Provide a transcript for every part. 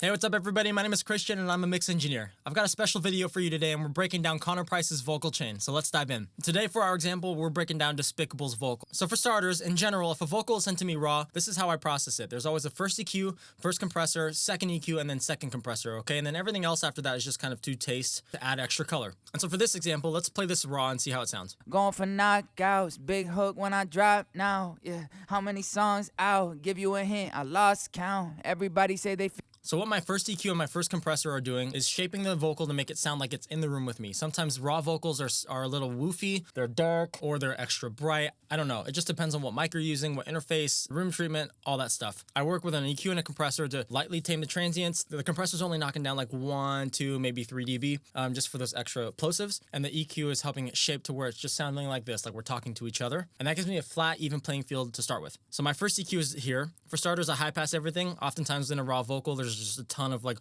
Hey, what's up everybody? My name is Christian and I'm a mix engineer. I've got a special video for you today and we're breaking down Connor Price's vocal chain, so let's dive in. Today for our example, we're breaking down Despicable's vocal. So for starters, in general, if a vocal is sent to me raw, this is how I process it. There's always a first EQ, first compressor, second EQ, and then second compressor, okay? And then everything else after that is just kind of to taste to add extra color. And so for this example, let's play this raw and see how it sounds. Going for knockouts, big hook when I drop now, yeah. How many songs out? Give you a hint, I lost count. Everybody say they So what my first EQ and my first compressor are doing is shaping the vocal to make it sound like it's in the room with me. Sometimes raw vocals are a little woofy, they're dark, or they're extra bright. I don't know. It just depends on what mic you're using, what interface, room treatment, all that stuff. I work with an EQ and a compressor to lightly tame the transients. The compressor's only knocking down like 1, 2, maybe 3 dB, just for those extra plosives. And the EQ is helping it shape to where it's just sounding like this, like we're talking to each other. And that gives me a flat, even playing field to start with. So my first EQ is here. For starters, I high pass everything. Oftentimes in a raw vocal, there's just a ton of like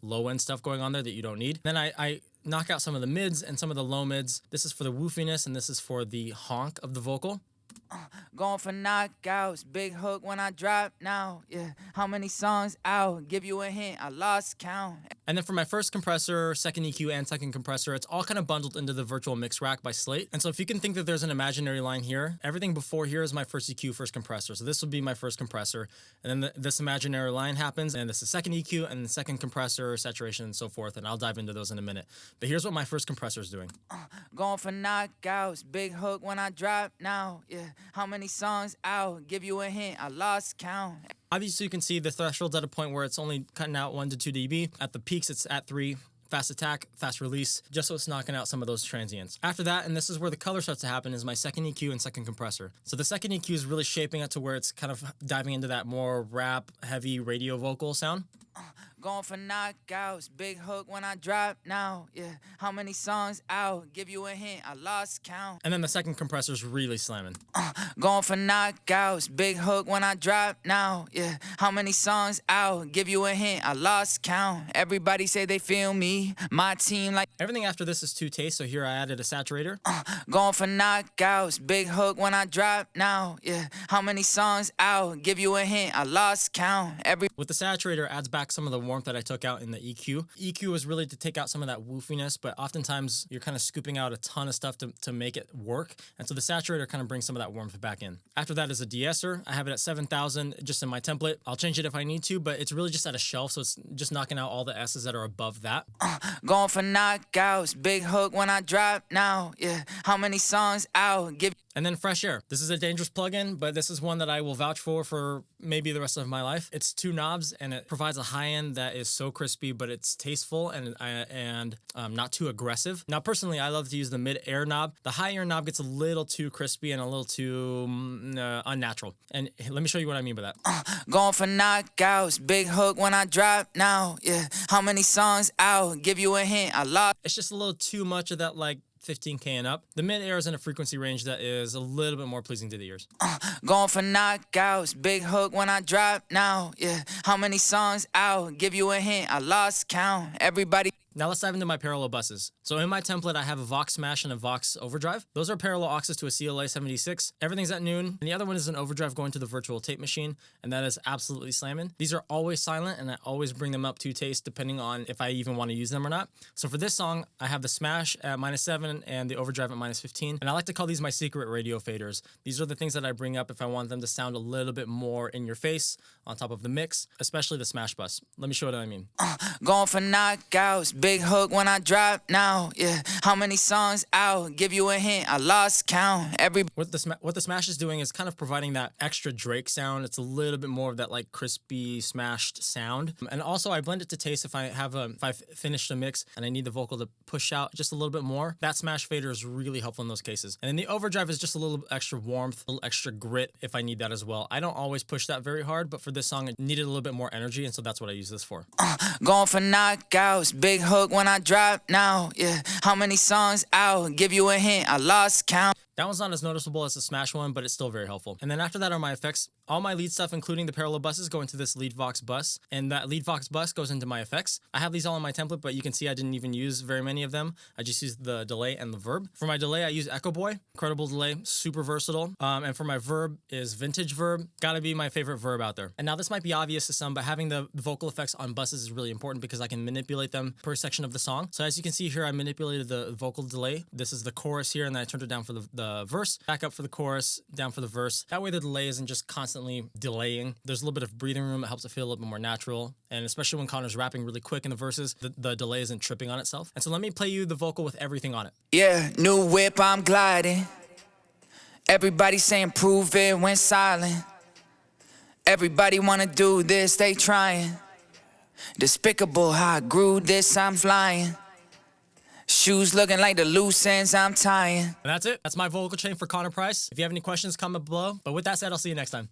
low end stuff going on there that you don't need. Then I knock out some of the mids and some of the low mids. This is for the woofiness and this is for the honk of the vocal. going for knockouts, big hook when I drop now, yeah. How many songs out? Give you a hint, I lost count. And then for my first compressor, second EQ, and second compressor, it's all kind of bundled into the virtual mix rack by Slate. And so if you can think that there's an imaginary line here, everything before here is my first EQ, first compressor. So this would be my first compressor. And then this imaginary line happens, and this is second EQ, and the second compressor, saturation, and so forth. And I'll dive into those in a minute. But here's what my first compressor is doing. Going for knockouts, big hook when I drop now, yeah. How many songs out? Give you a hint, I lost count. Obviously, you can see the threshold's at a point where it's only cutting out 1 to 2 dB. At the peaks, it's at 3. Fast attack, fast release, just so it's knocking out some of those transients. After that, and this is where the color starts to happen, is my second EQ and second compressor. So the second EQ is really shaping it to where it's kind of diving into that more rap, heavy radio vocal sound. Going for knockouts, big hook when I drop now, yeah. How many songs out? Give you a hint, I lost count. And then the second compressor is really slamming. Going for knockouts, big hook when I drop now, yeah. How many songs out? Give you a hint, I lost count. Everybody say they feel me, my team like. Everything after this is to taste, so here I added a saturator. Going for knockouts, big hook when I drop now, yeah. How many songs out? Give you a hint, I lost count. With the saturator, adds back some of the warmth that I took out in the EQ. EQ is really to take out some of that woofiness, but oftentimes you're kind of scooping out a ton of stuff to make it work. And so the saturator kind of brings some of that warmth back in. After that is a de-esser. I have it at 7,000 just in my template. I'll change it if I need to, but it's really just at a shelf, so it's just knocking out all the S's that are above that. Going for knockouts, big hook when I drop now, yeah. How many songs out? And then fresh air. This is a dangerous plugin, but this is one that I will vouch for maybe the rest of my life. It's 2 knobs and it provides a high end that is so crispy, but it's tasteful and not too aggressive. Now, personally, I love to use the mid air knob. The high air knob gets a little too crispy and a little too unnatural. And let me show you what I mean by that. Going for knockouts, big hook when I drop now, yeah. How many songs out? Give you a hint, I lost. It's just a little too much of that like 15K and up. The mid-air is in a frequency range that is a little bit more pleasing to the ears. Going for knockouts, big hook when I drop now, yeah. How many songs out? Give you a hint, I lost count. Everybody. Now let's dive into my parallel buses. So in my template, I have a Vox Smash and a Vox Overdrive. Those are parallel auxes to a CLA 76. Everything's at noon. And the other one is an overdrive going to the virtual tape machine, and that is absolutely slamming. These are always silent, and I always bring them up to taste depending on if I even want to use them or not. So for this song, I have the Smash at -7 and the overdrive at -15. And I like to call these my secret radio faders. These are the things that I bring up if I want them to sound a little bit more in your face on top of the mix, especially the Smash bus. Let me show you what I mean. Going for knockouts, big hook when I drop now, yeah. How many songs out? Give you a hint, I lost count. What the Smash is doing is kind of providing that extra Drake sound. It's a little bit more of that like crispy smashed sound. And also I blend it to taste if I've finished a mix and I need the vocal to push out just a little bit more. That Smash fader is really helpful in those cases. And then the overdrive is just a little extra warmth, a little extra grit if I need that as well. I don't always push that very hard, but for this song it needed a little bit more energy, and so that's what I use this for. Going for knockouts, big hook when I drop now, yeah. How many songs out? Give you a hint, I lost count. That one's not as noticeable as the Smash one, but it's still very helpful. And then after that are my effects. All my lead stuff, including the parallel buses, go into this lead vox bus, and that lead vox bus goes into my effects. I have these all in my template, but you can see I didn't even use very many of them. I just used the delay and the verb. For my delay, I use Echo Boy. Incredible delay, super versatile. And for my verb is vintage verb. Gotta be my favorite verb out there. And now this might be obvious to some, but having the vocal effects on buses is really important because I can manipulate them per section of the song. So as you can see here, I manipulated the vocal delay. This is the chorus here, and then I turned it down for the verse, back up for the chorus, down for the verse. That way the delay isn't just constantly delaying. There's a little bit of breathing room. It helps it feel a little bit more natural. And especially when Connor's rapping really quick in the verses, the delay isn't tripping on itself. And so let me play you the vocal with everything on it. Yeah, new whip, I'm gliding. Everybody saying prove it, went silent. Everybody wanna do this, they trying. Despicable how I grew this, I'm flying. Shoes looking like the loose ends I'm tying. And that's it. That's my vocal chain for Connor Price. If you have any questions, comment below. But with that said, I'll see you next time.